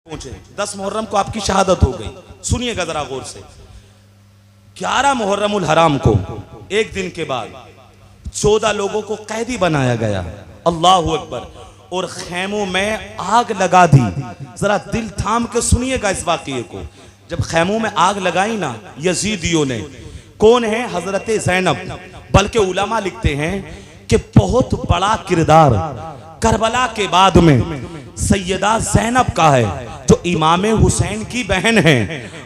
पहुंचे 10 मुहर्रम को आपकी शहादत हो गई। सुनिएगा जरा गौर से, 11 मुहर्रमुल हराम को एक दिन के बाद 14 लोगों को कैदी बनाया गया। अल्लाहु अकबर। और खैमों में आग लगा दी। जरा दिल थाम के सुनिएगा इस वाक़ये को। जब खैमों में आग लगाई ना यजीदियों ने, कौन है? हजरत ज़ैनब। बल्कि उलमा लिखते हैं कि बहुत बड़ा किरदार करबला के बाद में सैयदा ज़ैनब का है, जो इमाम हुसैन की बहन है।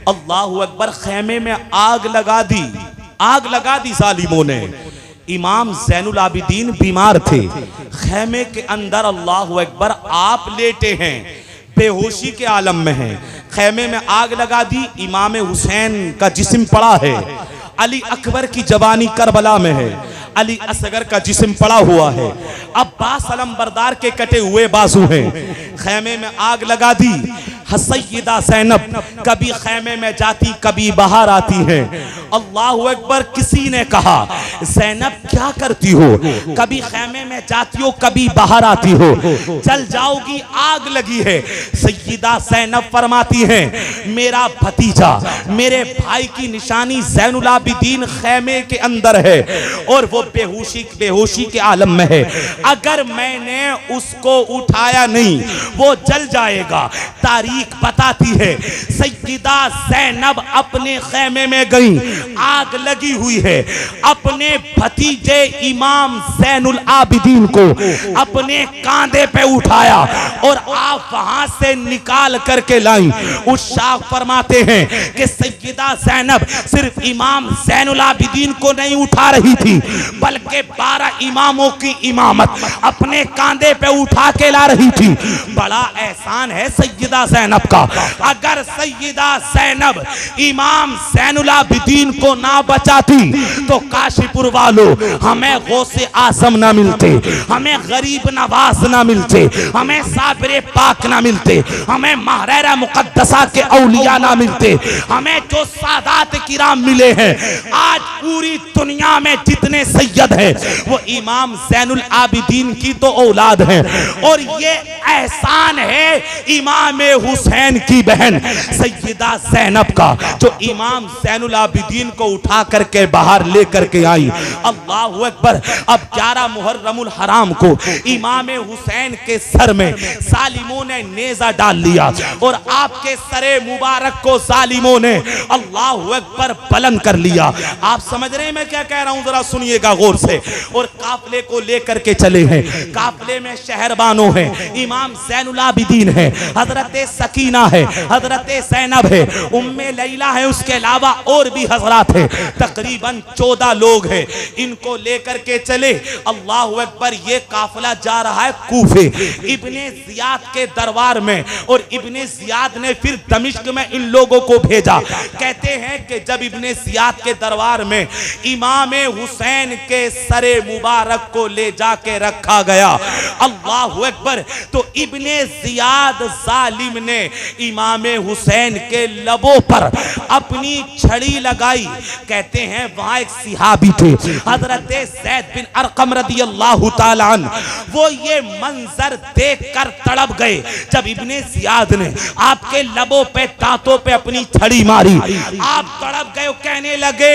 अल्लाहु अकबर। खैमे में आग लगा दी जालिमों ने। इमाम ज़ैनुल आबिदीन बीमार थे, खैमे के अंदर अल्लाहु अकबर आप लेटे हैं, बेहोशी के आलम में हैं। खैमे में आग लगा दी, इमाम हुसैन का जिस्म पड़ा है, अली अकबर की जवानी करबला में है, अली असगर का जिस्म पड़ा हुआ है, अब्बास अलमबरदार के कटे हुए बाजू हैं। खैमे में आग लगा दी। सैयदा ज़ैनब कभी खैमे में जाती, कभी बाहर आती हैं। अल्लाहु अकबर। किसी ने कहा, ज़ैनब क्या करती हो? कभी खैमे में जाती हो, कभी बाहर आती हो, जल जाओगी, आग लगी है। सैयदा ज़ैनब फरमाती हैं, मेरा भतीजा, मेरे भाई की निशानी ज़ैनुल आबिदीन खैमे के अंदर है और वो बेहोशी के आलम में है। अगर मैंने उसको उठाया नहीं, वो जल जाएगा। तारीख बताती है, सैयदा ज़ैनब अपने खैमे में गई, आग लगी हुई है। अपने भतीजे इमाम ज़ैनुल आबिदीन को अपने कांधे पे उठाया और आप वहां से निकाल करके लाई। उस शाख फरमाते हैं कि सैयदा ज़ैनब सिर्फ इमाम ज़ैनुल आबिदीन को नहीं उठा रही थी, बल्कि 12 इमामों की इमामत अपने कांधे पे उठा के ला रही थी। बड़ा एहसान है सैयदा ज़ैनब का। अगर सैयदा ज़ैनब इमाम ज़ैनुल आबिदीन को ना बचाती तो काशीपुर वालों हमें गौसे आज़म ना मिलते, हमें गरीब नवाज ना मिलते, हमें साबिर पाक ना मिलते, हमें महरेरा मुक़द्दसा के औलिया ना मिलते, हमें जो सादात किराम मिले हैं। आज पूरी दुनिया में जितने सैयद हैं वो इमाम ज़ैनुल आबिदीन की तो औलाद हैं। और ये एहसान है इमाम हुसैन की बहन सैयदा ज़ैनब का, जो इमाम ज़ैनुल आबिदीन को उठा करके बाहर ले करके आई। अल्लाहु अकबर। अब 11 मुहर्रमुल हराम को इमाम हुसैन के सर में जालिमों ने नेज़ा डाल लिया और आपके सरे मुबारक को जालिमों ने अल्लाहु अकबर बुलंद कर लिया। आप समझ रहे हैं मैं क्या कह रहा हूं? जरा सुनिएगा गौर से। और काफले को लेकर के चले हैं। काफले में शहरबानो है, इमाम ज़ैनुल आबिदीन है, हजरत सकीना है, हजरत ज़ैनब है, उम्मे लैला है, उसके अलावा और भी हजरात हैं। तकरीबन 14 लोग हैं। इनको लेकर के चले। अल्लाहु अकबर। ये काफिला जा रहा है कूफे, इब्ने ज़ियाद के दरबार में। और इब्ने ज़ियाद ने फिर दमिश्क में इन लोगों को भेजा। कहते हैं कि जब इब्ने ज़ियाद के दरबार में इमाम हुसैन के सरे मुबारक को ले जाके रखा गया, अल्लाहु अकबर, तो इब्ने ज़ियाद जालिम ने इमाम हुसैन के लबों पर अपनी छड़ी लगाई। कहते हैं वहां एक सिहाबी थे, हजरत ज़ैद बिन अरकम रदियल्लाहु ताला अन्हु। वो ये मंजर देखकर तड़प गए। जब इब्ने ज़ियाद ने आपके लबों पे, दांतों पे अपनी छड़ी मारी, आप तड़प गए। कहने लगे,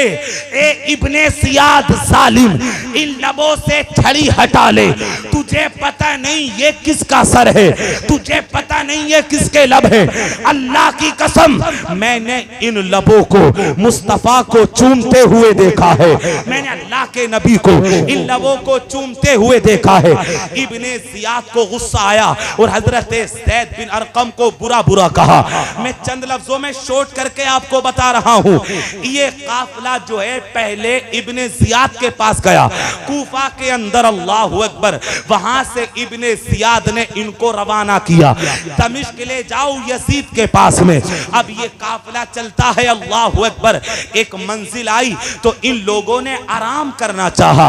ए इब्ने ज़ियाद जालिम, इन लबों से छड़ी हटा ले। तुझे पता नहीं ये किसका सर है, तुझे पता नहीं ये किसके लब है। अल्लाह की कसम, मैंने इन लबों को, मुस्तफा को चूमते हुए देखा है। मैंने अल्लाह के नबी को इन लबों को चूमते हुए देखा है। इब्ने ज़ियाद को गुस्सा आया और हजरत ज़ैद बिन अरकम को बुरा बुरा कहा। मैं चंद लफ्जों में शॉर्ट करके आपको बता रहा हूँ। ये काफिला जो है पहले इब्ने ज़ियाद के पास गया, कूफा के अंदर। अल्लाहु अकबर। वहां से इब्ने ज़ियाद ने इनको रवाना किया, दमिश्क ले जाओ यजीद के पास में। अब ये काफिला चलता है। अल्लाहु अकबर। एक मंजिल आई तो इन लोगों ने आराम करना चाहा।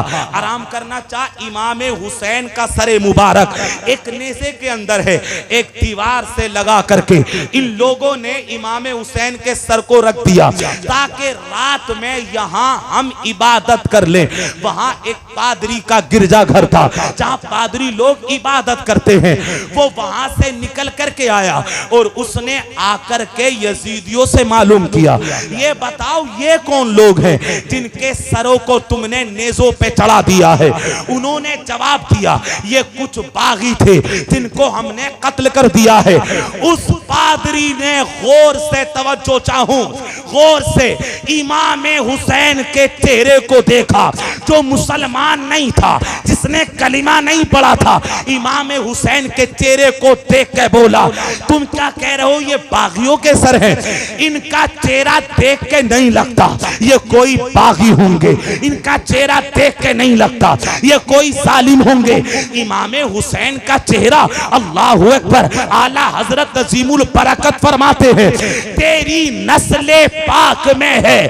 इमाम हुसैन का सरे मुबारक एक नेज़े के अंदर है, एक दीवार से लगा करके इन लोगों ने इमाम हुसैन के सर को रख दिया ताकि रात में यहाँ हम इबादत कर लें। वहां एक पादरी का गिरजा घर था जहाँ पादरी लोग इबादत करते हैं। वो वहां से निकल करके आया और उसने आकर के यजीदियों से मालूम किया, ये बताओ ये कौन लोग हैं जिनके सरों को तुमने नेज़ों पे चढ़ा दिया है। उन्होंने जवाब दिया, ये कुछ बागी थे जिनको हमने कत्ल कर दिया है। उस पादरी ने गौर से, तवज्जो चाहूं, गौर से इमाम हुसैन के चेहरे को देखा, जो मुसलमान नहीं था, जिसने कलिमा नहीं पढ़ा था। इमाम हुसैन के चेहरे को देख के बोला, तुम क्या कह रहे हो, ये बागियों के सर हैं? इनका चेहरा देख के नहीं लगता ये कोई बागी होंगे, इनका चेहरा देख के नहीं लगता ये कोई जालिम होंगे। इमाम हुसैन का चेहरा, अल्लाहु अकबर, आला हजरत अजीमुल बरकत फरमाते हैं, तेरी नस्ले पाक में है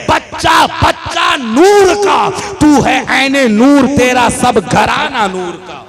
बच्चा बच्चा नूर का, तू है ऐने नूर, तेरा सब घराना नूर का।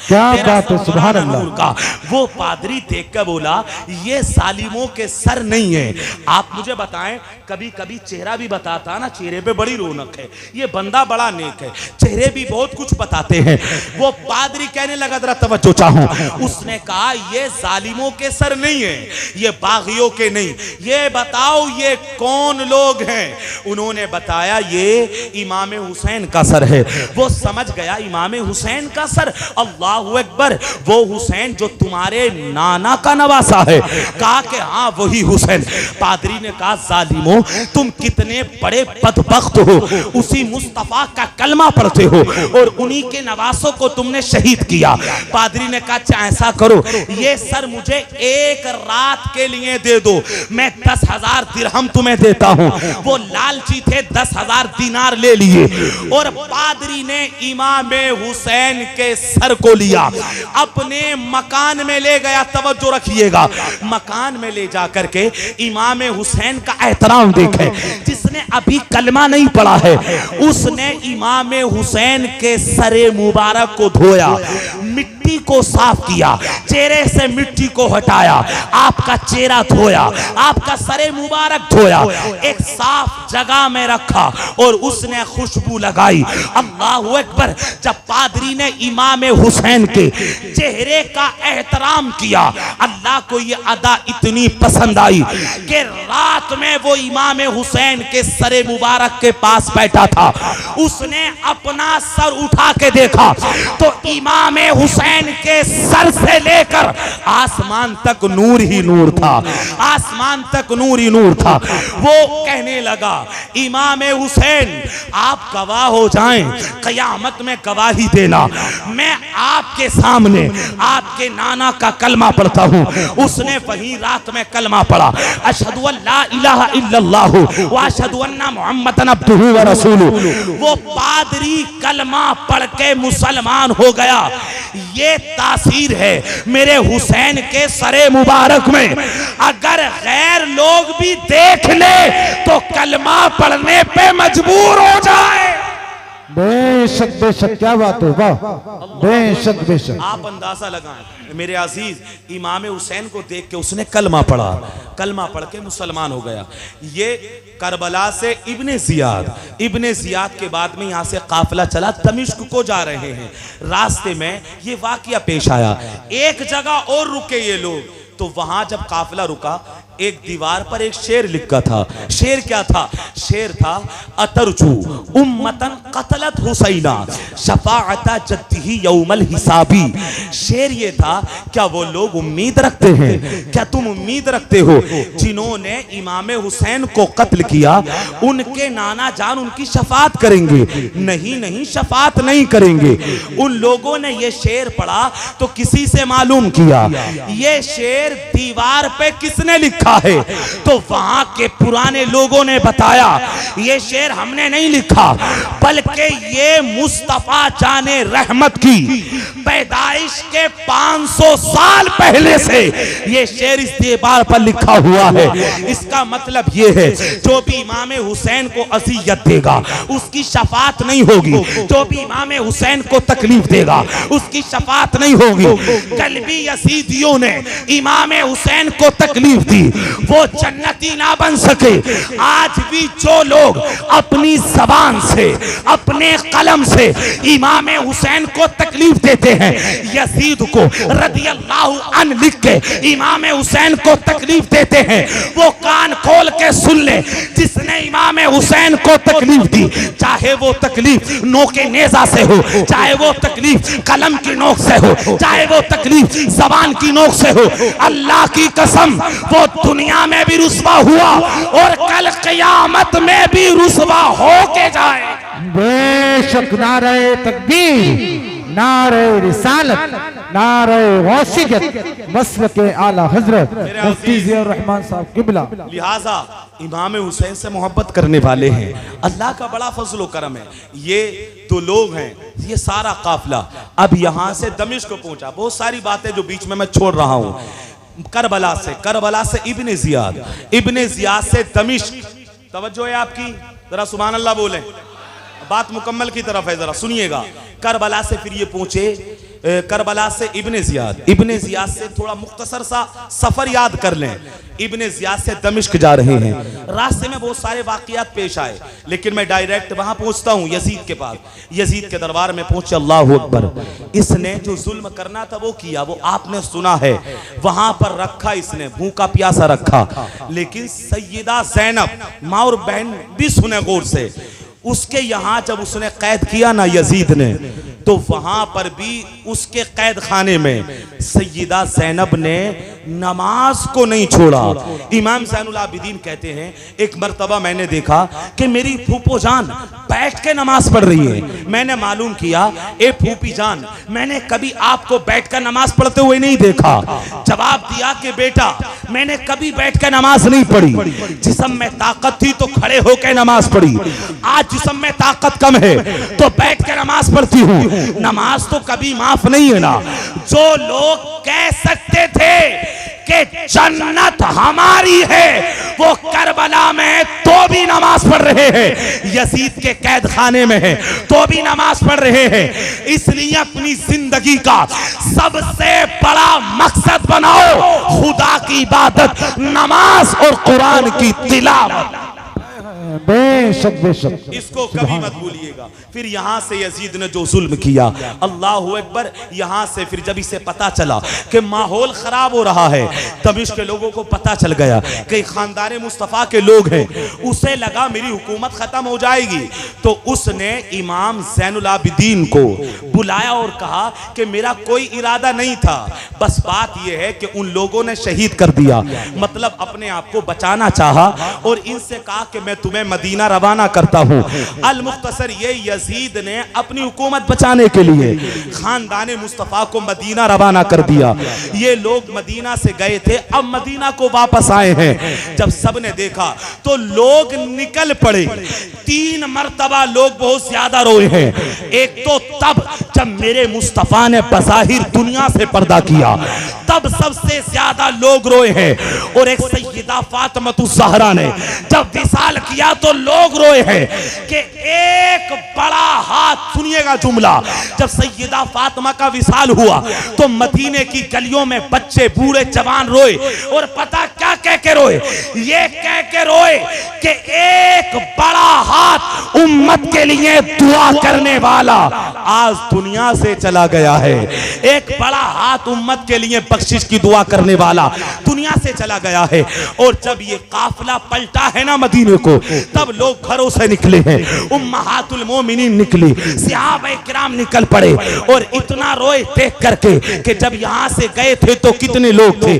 क्या बात है, सुभान अल्लाह का। वो पादरी देखकर बोला, ये सालिमों के सर नहीं है। आप मुझे बताएं, कभी कभी चेहरा भी बताता ना, चेहरे पे बड़ी रौनक है, ये बंदा बड़ा नेक है, चेहरे भी बहुत कुछ बताते हैं। वो पादरी कहने लगा, जरा तवज्जो चाहूं, उसने कहा ये जालिमों के सर नहीं है, ये बागियों के नहीं, ये बताओ ये कौन लोग हैं? उन्होंने बताया ये इमाम हुसैन का सर है। वो समझ गया इमाम हुसैन का सर, अल्लाह अकबर, वो हुसैन जो तुम्हारे नाना का नवासा है। कहा कि हाँ वही हुसैन। पादरी ने कहा, जालिमों तुम कितने बड़े बदबख्त हो, उसी मुस्तफा का कलमा पढ़ते हो और उन्हीं के नवासों को तुमने शहीद किया। पादरी ने कहा, अच्छा ऐसा करो, ये सर मुझे एक रात के लिए दे दो, मैं 10,000 दिरहम तुम्हें देता हूं। वो लालची थे, 10,000 दिनार ले लिए और पादरी ने इमाम हुसैन के सर को लिया, अपने मकान में ले गया। तवज्जो रखिएगा, मकान में ले जाकर के इमाम हुसैन का एहतराम देखे। जिसने अभी कलमा नहीं पढ़ा है, उसने इमाम हुसैन के सरे मुबारक को धोया, मिट्टी को साफ किया, चेहरे से मिट्टी को हटाया, आपका चेहरा धोया, आपका सरे मुबारक धोया, एक साफ जगह में रखा और उसने खुशबू लगाई। अल्लाहु अकबर। जब पादरी ने इमाम हुसैन के चेहरे का एहतराम किया, अल्लाह को ये अदा इतनी पसंद आई कि रात में वो इमाम हुसैन के सरे मुबारक के पास बैठा था। उसने अपना सर उठा के देखा तो इमाम हुसैन के सर से लेकर आसमान तक नूर ही नूर था, आसमान तक नूर ही नूर था। वो कहने लगा, इमाम हुसैन आप गवाह हो जाएं, कयामत में गवाही देना, मैं आपके सामने आपके नाना का कलमा पढ़ता हूं। उसने वही रात में कलमा पढ़ा, अशहदु अल्ला इलाहा इल्लल्लाह व अशहदु अन्ना मुहम्मदन अब्दुहु व रसूलुहु। वो पादरी कलमा पढ़ के मुसलमान हो गया। ये तासीर है मेरे हुसैन के सरे मुबारक में। अगर गैर लोग भी देख ले तो कलमा पढ़ने पे मजबूर हो जाए। बेशक बेशक, क्या बात है, वाह, बेशक बेशक। आप अंदाजा लगाएं मेरे अजीज, इमाम हुसैन को देख के उसने कलमा पढ़ा, कलमा पढ़ के मुसलमान हो गया। ये करबला से इब्ने जियाद के बाद में यहाँ से काफिला चला, दमिश्क को जा रहे हैं। रास्ते में ये वाकया पेश आया, एक जगह और रुके ये लोग। तो वहां जब काफिला रुका, एक दीवार पर एक शेर लिखा था। शेर क्या था? शेर था, अतरजू उम्मतन कतलत हुसैना शफाअता जद्दिही यौमल हिसाबी। शेर ये था, क्या वो लोग उम्मीद रखते हैं, क्या तुम उम्मीद रखते हो जिन्होंने इमाम हुसैन को कत्ल किया उनके नाना जान उनकी शफात करेंगे? नहीं नहीं, शफात नहीं करेंगे। उन लोगों ने ये शेर पढ़ा तो किसी से मालूम किया ये शेर दीवार पे किसने लिखा है। तो वहां के पुराने लोगों ने बताया ये शेर हमने नहीं लिखा, बल्कि ये मुस्तफा जाने रहमत की पैदाइश के 500 साल पहले से ये शेर इस दीवार पर लिखा हुआ है। इसका मतलब ये है, जो भी इमाम हुसैन को अज़ियत देगा उसकी शफात नहीं होगी, जो भी इमाम हुसैन को तकलीफ देगा उसकी शफात नहीं होगी। कल भी यजीदियों ने इमाम इमाम हुसैन को तकलीफ दी, वो जन्नती ना बन सके। आज भी जो लोग अपनी जबान से, अपने कलम से इमाम हुसैन को तकलीफ देते हैं, यजीद को रदियल्लाहु अन्हु लिख के इमाम हुसैन को तकलीफ देते हैं, वो कान खोल के सुन ले। जिसने इमाम हुसैन को तकलीफ दी, चाहे वो तकलीफ नोके नेजा से हो, चाहे वो तकलीफ कलम की नोक से हो, चाहे वो तकलीफ जबान की नोक से हो, अल्लाह की कसम वो दुनिया में भी रुस्वा हुआ और कल क़यामत में भी रुस्वा हो के जाए। बेशक नारे तकबीर, नारे रिसालत, नारे गौसियत, मसलक आला हजरत मुफ्ती ज़ियाउर रहमान साहब किबला। लिहाजा इमाम हुसैन से मोहब्बत करने वाले हैं, अल्लाह का बड़ा फजल करम है। ये तो लोग हैं, ये सारा काफिला अब यहाँ से दमिश्क पहुंचा। बहुत सारी बातें जो बीच में मैं छोड़ रहा हूँ। करबला से इब्ने जियाद से दमिश्क। तवज्जो है आपकी, जरा सुभान अल्लाह बोले। बात मुकम्मल की तरफ है, जरा सुनिएगा। करबला से फिर ये पहुंचे, करबला से इब्ने जियाद से थोड़ा मुख्तसर सा सफर याद कर लें। इब्ने जियाद से दमिश्क जा रहे हैं, रास्ते में बहुत सारे वाकयात पेश आए, लेकिन मैं डायरेक्ट वहां पहुंचता हूं यजीद के पास। यजीद के दरबार में पहुंचे, अल्लाह अकबर। इसने जो जुल्म करना था वो किया, वो आपने सुना है। वहां पर रखा इसने, भूखा प्यासा रखा, लेकिन सैयदा ज़ैनब माँ और बहन भी सुने गौर से, उसके यहाँ जब उसने कैद किया ना यजीद ने, तो वहां पर भी उसके कैद खाने में सैयदा ज़ैनब ने नमाज को नहीं छोड़ा। इमाम ज़ैनुल आबिदीन कहते हैं, एक मर्तबा मैंने देखा कि मेरी फूफो जान बैठ के नमाज पढ़ रही है। मैंने मालूम किया, ए फूफी जान, मैंने कभी आपको बैठ कर नमाज पढ़ते हुए नहीं देखा। जवाब दिया कि बेटा, मैंने कभी बैठ कर नमाज नहीं पढ़ी। जिस्म में ताकत थी तो खड़े होकर नमाज पढ़ी, आज जिस्म में ताकत कम है तो बैठ कर नमाज पढ़ती हूँ। नमाज तो कभी माफ नहीं है ना। जो लोग कह सकते थे कि जन्नत हमारी है, वो करबला में तो भी नमाज पढ़ रहे हैं, यजीद के कैद खाने में है तो भी नमाज पढ़ रहे हैं। इसलिए अपनी जिंदगी का सबसे बड़ा मकसद बनाओ खुदा की इबादत, नमाज और कुरान की तिलावत। बेशक बेशक, इसको कभी मत भूलिएगा। फिर यहाँ से यजीद ने जो जुल्म किया, अल्लाह अकबर। यहाँ से फिर जब इसे पता चला कि माहौल खराब हो रहा है, दमिश्क के लोगों को पता चल गया कि खानदान मुस्तफ़ा के लोग हैं, उसे लगा मेरी हुकूमत खत्म हो जाएगी। तो उसने इमाम ज़ैनुल आबिदीन को बुलाया और कहा कि मेरा कोई इरादा नहीं था, बस बात यह है कि उन लोगों ने शहीद कर दिया, मतलब अपने आप को बचाना चाहा, और इनसे कहा कि मैं तुम्हें मदीना रवाना करता हूँ। अल मुख्तसर ये यजीद ने अपनी हुकूमत बचाने के लिए खानदान मुस्तफ़ा को मदीना रवाना कर दिया। ये लोग मदीना से गए थे, अब मदीना को वापस आए हैं। जब सब ने देखा तो लोग निकल पड़े। 3 मरतबा लोग बहुत ज्यादा रोए हैं। एक तो तब जब मेरे मुस्तफ़ा ने बज़ाहिर दुनिया से पर्दा किया, तब सबसे ज्यादा लोग रोए हैं। और एक सैयदा फातिमा ज़हरा ने जब विसाल किया तो लोग रोए हैं कि एक बड़ा हाथ, सुनिएगा जुमला, जब सैयदा फातिमा का विसाल हुआ तो मदीने की गलियों में बच्चे, बूढ़े, जवान रोए। और पता क्या कह के रोए? ये कह के रोए कि एक बड़ा हाथ उम्मत के लिए दुआ करने वाला आज दुनिया से चला गया है। एक बड़ा हाथ उम्मत के लिए बख्शिश की दुआ करने वाला दुनिया से चला गया है। और जब ये काफिला पलटा है ना मदीने को, तब लोग घरों से निकले हैं, उम्महातुल मोमिनीन निकली, सहाबाए किराम निकल पड़े। और इतना रोए देख करके कि जब यहाँ से गए थे तो कितने लोग थे।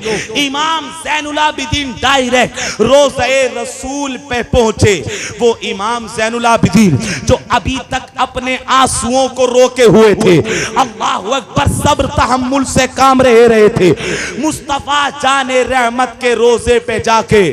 इमाम ज़ैनुल आबिदीन डायरेक्ट रोज़े रसूल पे पहुंचे। वो इमाम ज़ैनुल आबिदीन जो अभी तक अपने आंसुओं को रोके हुए थे, अल्लाह अकबर, सब्र तहम्मुल से काम रहे थे। मुस्तफ़ा जाने रहमत के रोजे पे जाके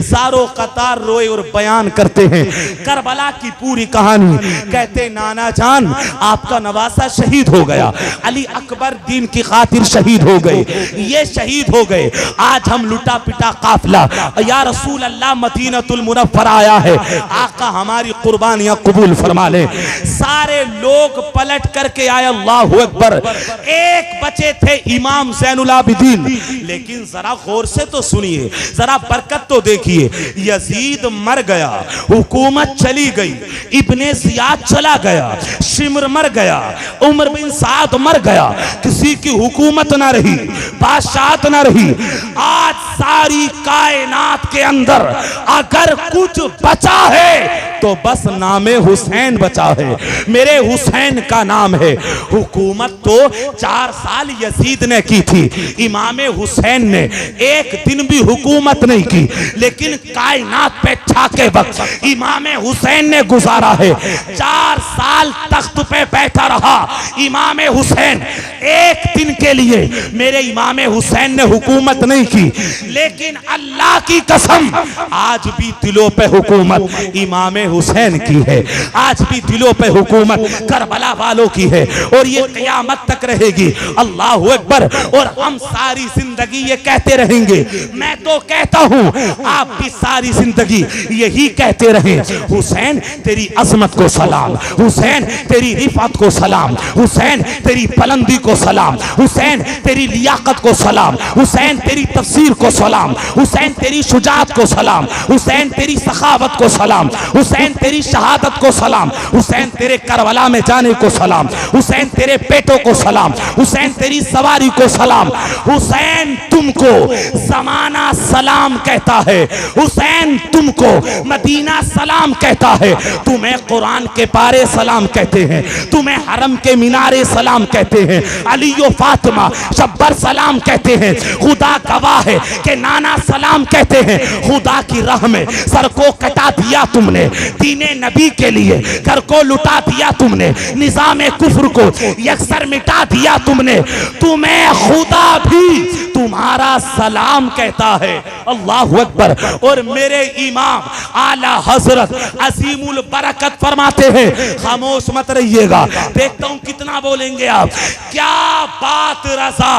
सारो कतार रोए और बयान करते हैं करबला की पूरी कहानी। कहते नाना जान आपका नवासा शहीद हो गया, अली अकबर दीन की खातिर शहीद हो गए, ये शहीद हो गए। आज हम लुटा पिटा काफिला या रसूल अल्लाह मदीनतुल मुनव्वरा आया है, आका हमारी कुर्बानियां कबूल फरमा ले। सारे लोग पलट करके आए, अल्लाहु अकबर। एक बचे थे इमाम ज़ैनुल आबिदीन, लेकिन जरा गौर से तो सुनिए, जरा बरकत तो देखिए। यजीद मर गया, हुकूमत चली गई, इब्ने ज़ियाद चला गया, शिमर मर गया, उमर बिन साद मर गया, किसी की हुकूमत ना रही, बादशाहत ना रही। आज सारी कायनात के अंदर अगर कुछ बचा है तो बस नामे हुसैन बचा है, मेरे हुसैन का नाम है। हुकूमत तो 4 साल यजीद ने की थी, इमाम हुसैन ने एक दिन भी हुकूमत नहीं की, लेकिन कायनात पे छाके वक्त इमाम हुसैन ने गुजारा है। 4 साल तख्त पे बैठा रहा इमाम हुसैन, एक दिन के लिए मेरे इमाम हुसैन ने हुकूमत नहीं की, लेकिन अल्लाह की कसम आज भी दिलों पे हुकूमत इमाम हुसैन की है, आज भी दिलों पे हुकूमत करबला वालों की है, और ये क़यामत तक रहेगी। अल्लाहु अकबर। और हम सारी जिंदगी ये कहते रहेंगे, मैं तो कहता हूं आप भी सारी जिंदगी यही कहते रहे, हुसैन तेरी अजमत को सलाम, हुसैन तेरी रिफात को सलाम, हुसैन तेरी बुलंदी को सलाम, हुसैन तेरी लियाकत को सलाम, हुसैन तेरी तफसीर को सलाम, हुसैन तेरी शुजाअत को सलाम, हुसैन तेरी सखावत को सलाम, हुसैन तेरी शहादत को सलाम, हुसैन तेरे करबला में जाने को सलाम, हुसैन तेरे पेटों को सलाम, हुसैन तेरी सवारी को सलाम। हुसैन तुमको जमाना सलाम कहता है, हुसैन तुमको मदीना सलाम कहता है, तुम्हें कुरान के पारे सलाम कहते हैं, तुम्हें हरम के मीनारे सलाम कहते हैं, अली और फातिमा शब्बर सलाम कहते हैं। खुदा गवाह है कि नाना सलाम कहते हैं। खुदा की राह में सर को कटा दिया तुमने, दीने नबी के लिए घर को लुटा दिया तुमने, निजाम कुफ्र को यकसर मिटा दिया तुमने, तुम्हें खुदा भी तुम्हारा सलाम कहता है। अल्लाहु अकबर। और मेरे इमाम आला हजरत अजीमुल बरकत फरमाते हैं, खामोश मत रहिएगा, देखता हूं कितना बोलेंगे आप। क्या बात रजा,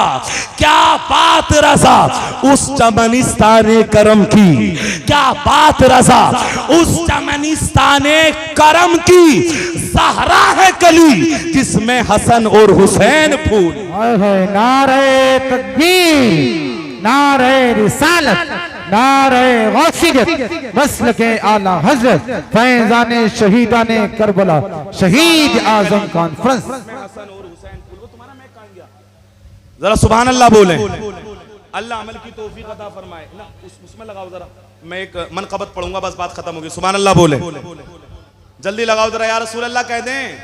क्या बात रजा उस चमनिस्ताने करम की, क्या बात रजा उस चमनिस्ताने करम की, ज़हरा है कली जिसमें हसन और हुसैन फूल। नारे तकबीर, नारे रिसालत, नारे गौसियत, मसलके आला हजरत फैजाने शहीदाने करबला, शहीद आजम कॉन्फ्रेंस। जरा सुभान अल्लाह बोले। अल्लाह अमल की तौफीक अता फरमाए ना। उसमें लगाओ जरा, मैं एक मनकबत पढ़ूंगा, बस बात खत्म होगी। सुभान अल्लाह बोले, जल्दी लगाओ जरा। या रसूल अल्लाह कह दें,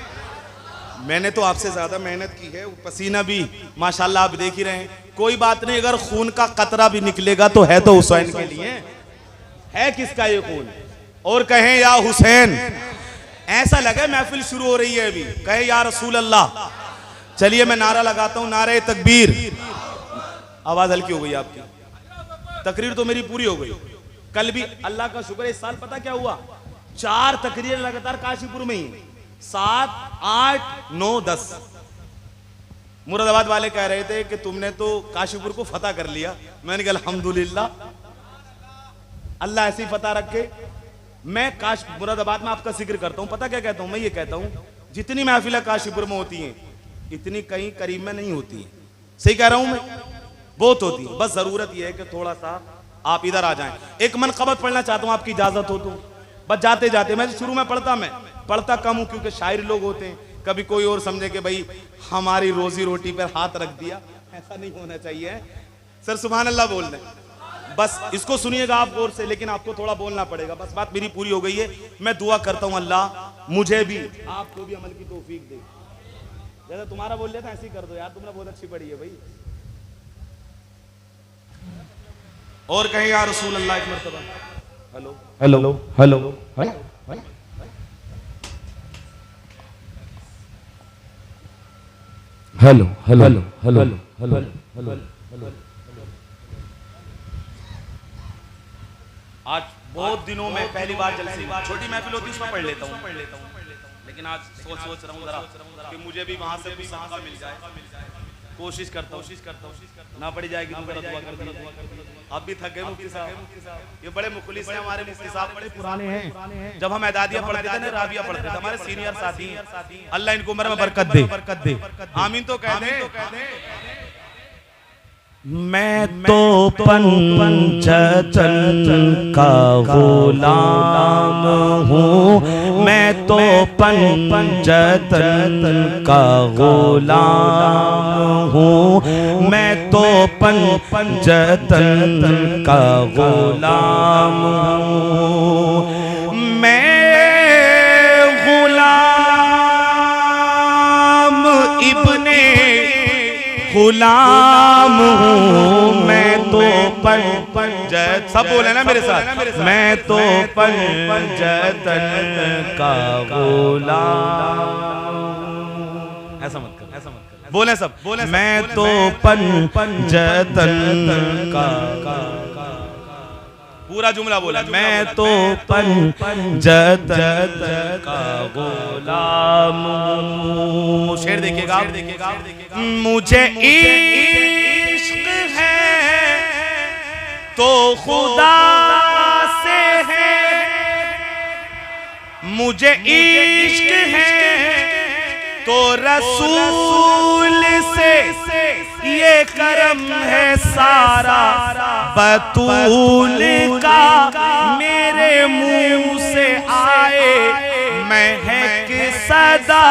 मैंने तो आपसे ज्यादा मेहनत की है, पसीना भी माशाल्लाह आप देख ही रहे हैं। कोई बात नहीं, अगर खून का कतरा भी निकलेगा तो है तो हुसैन के लिए है। किसका ये खून? और कहें या हुसैन, ऐसा लगे महफिल शुरू हो रही है अभी, कहे या रसूल अल्लाह। चलिए मैं नारा लगाता हूं, नारे तकबीर। आवाज हल्की हो गई आपकी, तकरीर तो मेरी पूरी हो गई। कल भी अल्लाह का शुक्र है, इस साल पता क्या हुआ, 4 तकरीरें लगातार काशीपुर में ही, 7, 8, 9, 10। मुरादाबाद वाले कह रहे थे कि तुमने तो काशीपुर को फतह कर लिया। मैंने कहा अल्हम्दुलिल्लाह, अल्लाह ऐसी फतह रखे। मैं मुरादाबाद में आपका जिक्र करता हूं, पता क्या कहता हूं, मैं ये कहता हूं जितनी महफिलें काशीपुर में होती हैं इतनी कहीं करीब में नहीं होती है। सही कह रहा हूं मैं, बहुत होती है। बस जरूरत यह है कि थोड़ा सा आप इधर आ जाएं। एक मनकबत पढ़ना चाहता हूं, आपकी इजाजत हो तो। बस जाते जाते, मैं शुरू में पढ़ता कम हूं क्योंकि शायर लोग होते हैं, कभी कोई और समझे कि भाई हमारी रोजी रोटी पर हाथ रख दिया, ऐसा नहीं होना चाहिए। सर सुभान अल्लाह बोल दें, बस इसको सुनिएगा आप गौर से, लेकिन आपको थोड़ा बोलना पड़ेगा। बस बात मेरी पूरी हो गई है। मैं दुआ करता हूं अल्लाह मुझे भी आपको भी अमल की तौफीक दे। जैसा तुम्हारा बोल लिया था ऐसे ही कर दो यार, तुमने बहुत अच्छी पढ़ी है भाई। और कहीं या रसूल अल्लाह एक मर्तबा। Hello hello hello hello hello hello hello hello आज बहुत दिनों में पहली बार जलसे में, छोटी महफिल होती उसमें पढ़ लेता हूँ, लेकिन आज सोच रहा हूँ जरा कि मुझे भी वहां से भी सदका मिल जाए। कोशिश करता हूँ ना पड़ी जाएगी तो मेरा दुआ कर दीजिए। अब भी थक गए मुफ्ती साहब, ये बड़े मुखलिस हैं हमारे मुफ्ती साहब, बड़े पुराने हैं। जब हम एदादिया पढ़ते थे ना, राबिया पढ़ते थे, हमारे सीनियर साथी हैं, अल्लाह इनको उम्र में बरकत दे, आमीन तो कह दे। मैं तो पंचतन का गुलाम हूँ, मैं तो पंचतन का गुलाम हूँ, मैं तो पंचतन का गुलाम हूँ, मैं गुलाम इब्ने गुलाम हूँ, मैं तो पंचतन, सब बोले ना मेरे साथ, मैं तो पंचतन का गुलाम। ऐसा मत कर, बोले सब, मैं तो पंचतन का, पूरा जुमला बोला, मैं तो पंचतन का गुलाम हूँ। शेर देखिएगा, मुझे इश्क है तो खुदा से है, मुझे इश्क है तो रसूल से, ये करम है सारा बतूल का, मेरे मुंह से आए महक सदा,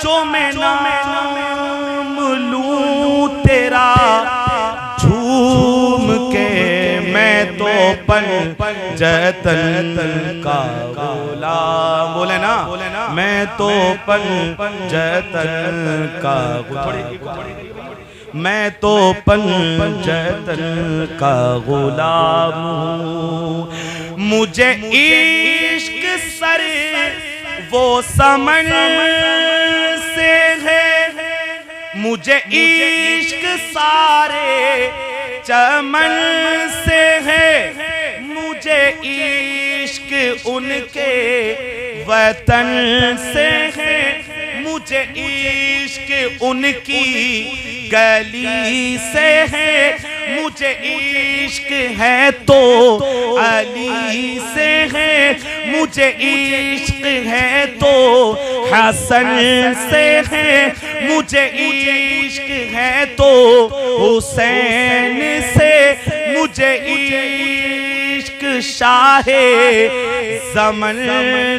जो मैं नाम लूं तेरा झूम के, मैं तो पंचतन का गुलाम, बोले ना, मैं तो पंचतन का गुलाम, मैं तो पंचतन का गुलाम हूँ, मुझे इश्क सर वो समन से है, मुझे इश्क सारे चमन से है, मुझे इश्क उनके वतन से है, मुझे इश्क उनकी गली से है, मुझे इश्क है तो अली से है, मुझे इश्क है तो हसन से है, मुझे इश्क है तो हुसैन से, मुझे इश्क शाहे ज़मन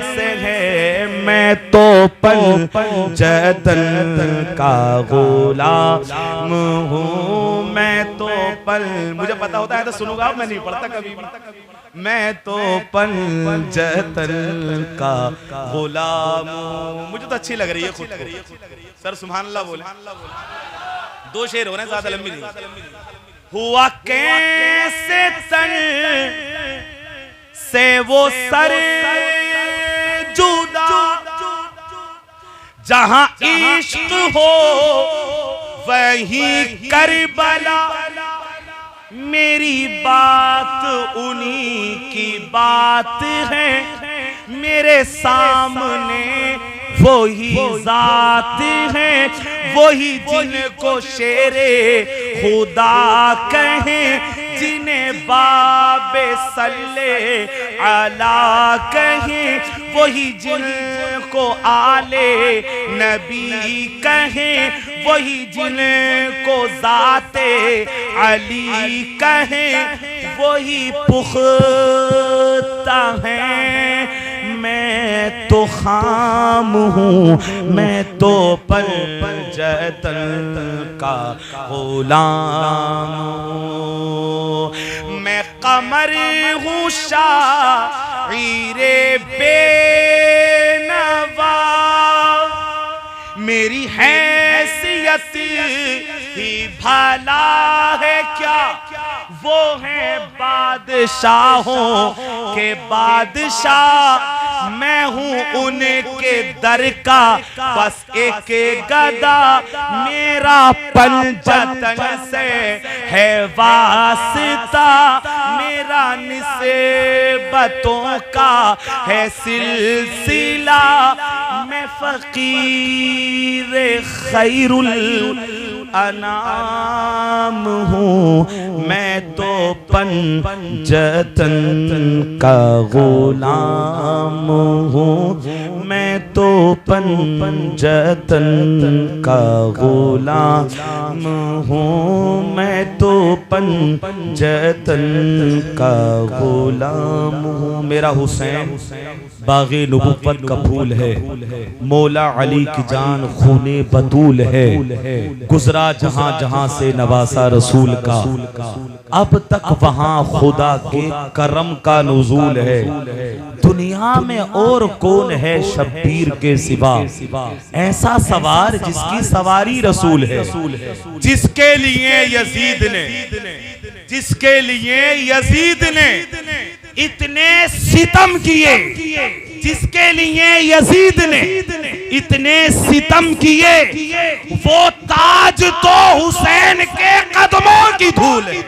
से है, मैं तो पंचतन का गुलाम हूँ, मैं तो मुझे पता होता है तो सुनूंगा, मैं नहीं पढ़ता कभी, मैं तो पंचतन का गुलाम हूँ। मुझे तो अच्छी लग रही है खुद को। सर सुभान अल्लाह बोले, दो शेर हो रहे हैं, ज्यादा लंबी नहीं। हुआ कैसे तन से वो सर जुदा, जहां इश्क हो वहीं करबला, मेरी बात उन्हीं की बात है, मेरे सामने वही जात है, वही जिनको शेरे खुदा कहें, जिन्हें बाबे सल्ले अला कहें, वही जिनको आले नबी कहें, वही जिनको जाते अली कहें, वही पुख्ता है, मैं तो खाम हूँ, मैं तो पंचतन का गुलाम हूँ, मैं कमर हूँ शाइरे बेनवा, मेरी हैसियत ही भला है क्या, वो है बादशाहों के बादशाह, मैं हूँ उनके दर का बस एक गदा, मेरा पंचतन से है वास्ता, मेरा निसे बातों का है सिलसिला, मैं फकीर खैरुल अनाम हूँ, मैं तो पंजतन का गुलाम हूँ, मैं तो पंजतन का गुलाम हूँ, मैं तो पंजतन का गुलाम हूँ। मेरा हुसैन बाग़े नबुव्वत का फूल है, मौला अली की जान खूने बतूल है, गुजरा जहां जहां से नवासा रसूल का, अब तक वहां खुदा के करम का नुज़ूल है। दुनिया में और कौन है शब्बीर के सिवा, ऐसा सवार जिसकी सवारी रसूल है, जिसके लिए यजीद ने, जिसके लिए यजीद ने इतने सितम किए, जिसके लिए यजीद ने इतने सितम किए, वो ताज तो हुसैन के कदमों की धूल है।